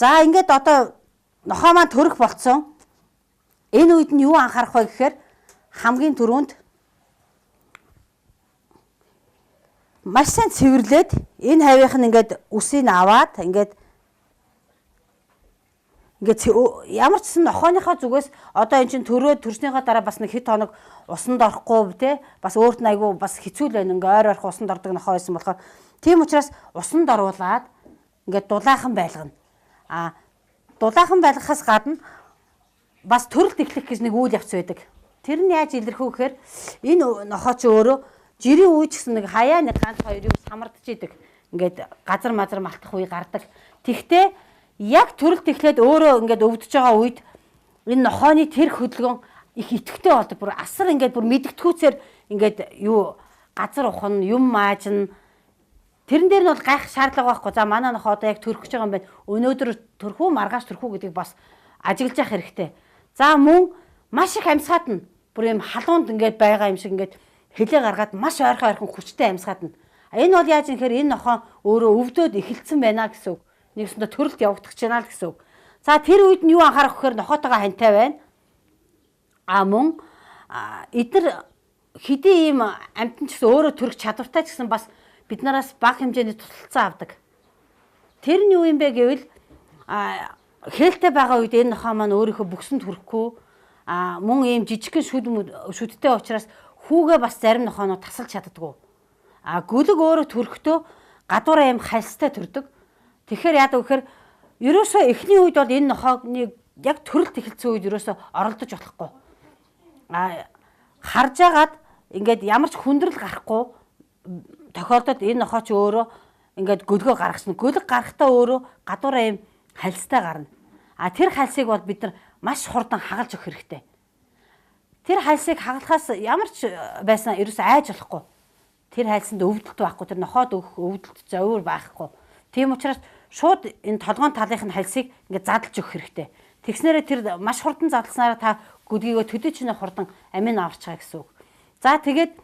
За ингээд одоо нохоо маань төрөх болцсон. Энэ үед нь юу анхаарах вэ гэхээр хамгийн түрүүнд маш сайн цэвэрлээд энэ хавийнх нь ингээд үсийг аваад ингээд ямар ч гэсэн нохооныхоо зүгээс одоо эн чинь төрснийхаа дараа бас нэг хэд хоног усанд орохгүй те бас өөрт нь айгүй бас хэцүү л байна. Ингээ ойр орох усанд ордог нохоо байсан болохоор тийм учраас усанд оруулаад ингээд дулаахан байлгана. Дулаахан байлгахаас гадна бас төрөлт эхлэх гэж нэг үйл явц байдаг. Тэр нь яаж илэрхүү гэхээр энэ нохоо чи өөрөө жирийн үе гэсэн нэг хаяа нэг ганц хоёр юм самардж идэг. Ингээд газар мазар малтах үе гардаг. Тэгтээ яг төрөлт эхлээд өөрөө ингээд өвдөж байгаа үед энэ нохооны тэр хөдөлгөөн их идэвхтэй болдог. Бүр асар ингээд бүр мэдгэдгүүцээр ингээд юу газар ухна, юм маажна. Тэрэн дээр нь бол гайх шаардлага байхгүй. За манай нохоо одоо яг төрөх гэж байгаа юм байна. Өнөөдөр төрөх үү, маргааш төрөх үү гэдгийг бас ажиглаж явах хэрэгтэй. За мөн маш их амьсгаатна. Бүр юм халуунд ингээд байгаа юм шиг ингээд хилээ гаргаад маш ойрхон хүчтэй амьсгаатна. Энэ бол яаж юм гэхээр энэ нохоо өөрөө өвдөд эхэлсэн байна гэсэн үг. Нэгсэндээ төрөлт явагдах гэж байна л гэсэн үг. За тэр үед нь юу анхаарах гэхээр нохоотойгоо хантай байна. Мөн эдгээр хэдийн ийм амьтан ч гэсэн өөрөө төрөх чадвартай ч гэсэн бас биднээс бага хэмжээний тусалцаа авдаг. Тэр нь юу юм бэ гэвэл хээлтэй байгаа үед энэ нохоо маань өөрийнхөө бүксэнд хүрэхгүй мөн ийм жижигхэн шүдтэй учраас хүүгээ бас зарим нохооноо тасалж чаддаггүй. Гүлэг өөрөө төрөхдөө гадуур аим хальстай төрдөг. Тэгэхээр яадаг гэхээр ерөөсөө эхний үед бол энэ нохооны яг төрөлт эхэлсэн үед ерөөсөө оролдож болохгүй. Харж агаад ингээд ямар ч хүндрэл гарахгүй тохиолдолд энэ нохоо ч өөрөө ингээд гөлгөө гаргацна. Гөлөг гарахтаа өөрөө гадуур аим хальстай гарна. Тэр хальсыг бол бид нар маш хурдан хагалж өгөх хэрэгтэй. Тэр хальсыг хагалахаас ямар ч байсан ерөөсөө айж болохгүй. Тэр хальсанд өвдөлт байхгүй. Тэр нохоод өгөх өвдөлт зовир байхгүй. Тийм учраас шууд энэ толгойн талынх нь хальсыг ингээд задлж өгөх хэрэгтэй. Тэгснээрээ тэр маш хурдан задлснараа та гүдгийгөө төдөө чинээ хурдан амин аварч байгаа гэсэн үг. За тэгээд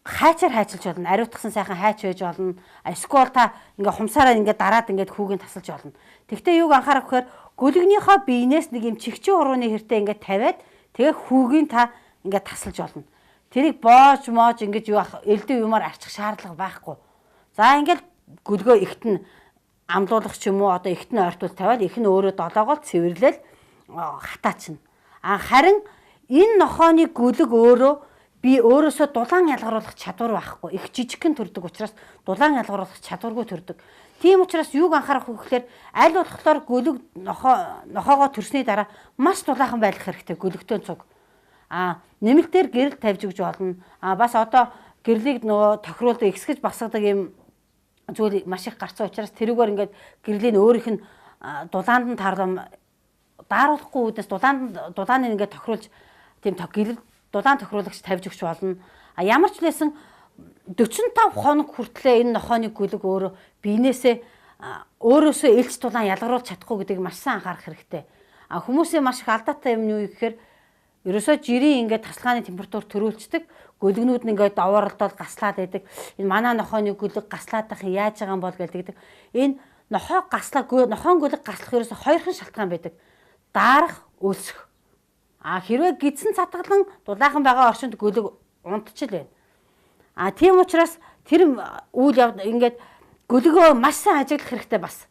хайчаар хайчилж болно. Ариутгсан сайхан хайч байж болно. Эсвэл та ингээ хумсаараа ингээ дараад ингээ хүүгийн тасалж болно. Тэгвэл юуг анхаарах гэхээр гөлөгнийхөө биенээс нэг юм чихчэн урууны хэртэй ингээ тавиад тэгээ хүүгийн та ингээ тасалж болно. Тэрийг боож моож ингээ юу элдв юмар арчих шаардлага байхгүй. За ингээл гөлгөө ихт нь амлуулах ч юм уу одоо ихт нь ойртуул тавиад их нь өөрөө долоогоо цэвэрлэл хатаачна. Харин энэ нохооны гөлөг өөрөө би өөрөөсөө дулаан ялгаруулах чадвар байхгүй. Их жижигхэн төрдөг учраас дулаан ялгаруулах чадваргүй төрдөг. Тийм учраас юуг анхаарах вэ гэхээр аль болохоор гөлөг нохоогоо төрсний дараа маш дулаахан байх хэрэгтэй гөлөгтэй цуг. Нэмэлтээр гэрэл тавьж өгч болно. Бас одоо гэрлийг нөгөө тохируулдаг ихсгэж басгадаг юм зүйл маш их гарцсан учраас тэрүүгээр ингээд гэрлийн өөрийнх нь дулаанд нь дааруулахгүй үднэс дулааны ингээд тохируулж тийм гэрэл дулаан тохируулагч тавьж өгч болно. Ямар ч лээсэн 45 хоног хүртлээр энэ нохооны гөлөг өөрөө биенээсээ өөрөөсөө элч дулаан ялгаруулж чадахгүй гэдгийг маш сайн анхаарах хэрэгтэй. Хүмүүсийн маш их алдаатай юм юу гэхээр ерөөсөө жирийн ингээд тасалгааны температур төрүүлцдэг, гөлгнүүд нь ингээд овооролдоод гаслаад байдаг. Энэ манай нохооны гөлөг гаслаадах яаж байгаа юм бол гэдэг. Энэ нохоон гөлөг гаслах ерөөсөө хоёрхан шалтгаан байдаг. Даарах, өлсөх. Хэрвээ гидсэн цатгалан дулаахан байгаа орчинд гөлөг унтчил байна. Тийм учраас тэр үйл ингээд гөлөгөө маш сайн ажиглах хэрэгтэй бас.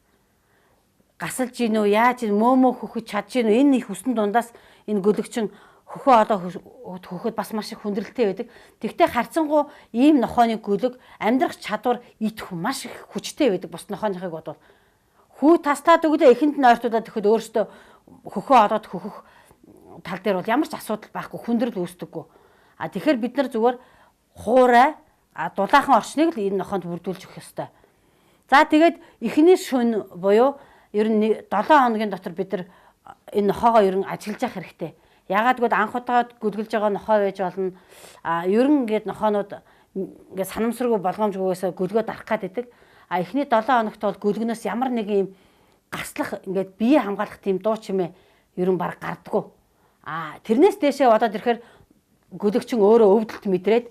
Гасалж гин үү, яаж мөөмөө хөхөж чадж гин үү, энэ их үсэн дундаас энэ гөлөг чинь хөхөө одоо хөхөд бас маш их хүндрэлтэй байдаг. Тэгвэл харьцангуй ийм нохооны гөлөг амьдрах чадвар идэх маш их хүчтэй байдаг. Бус нохооныхыг бодвол хүү таслаад өглөө эхэнд нь ойртуулаад тэгэхэд өөрөөсөө хөхөө ороод хөхөх тал дээр бол ямар ч асуудал байхгүй, хүндрэл үүсдэггүй. Тэгэхээр бид нар зүгээр хуурай дулаахан орчныг л энэ нохоонд бүрдүүлж өгөх ёстой. За тэгээд эхний шөнө буюу ер нь 7 хоногийн дотор бид нар энэ нохоогоо ер нь ажиглаж явах хэрэгтэй. Ягаад гэвэл анх удаага гүлгэлж байгаа нохоо байж болно. Ер нь ингээд нохоонууд ингээд санамсаргүй болгоомжгүйгээсээ гөлгөө дарах гэдэг. Эхний 7 хоногт бол гөлгнөөс ямар нэг юм гаслах ингээд бие хамгаалах тийм дуу чимээ ер нь баг гардаггүй. Тэрнээс дээшээ бодоод ирэхээр гөлөгчин өөрөө өвдөлт мэдрээд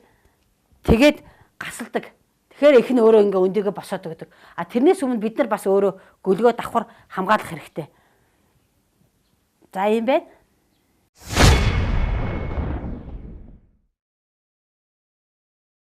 тэгээд гасалдаг. Тэгэхээр их нь өөрөө ингээ өндөгөө босоод өгдөг. А тэрнээс өмнө бид нар бас өөрөө гөлгөө давхар хамгаалах хэрэгтэй. За юм байна.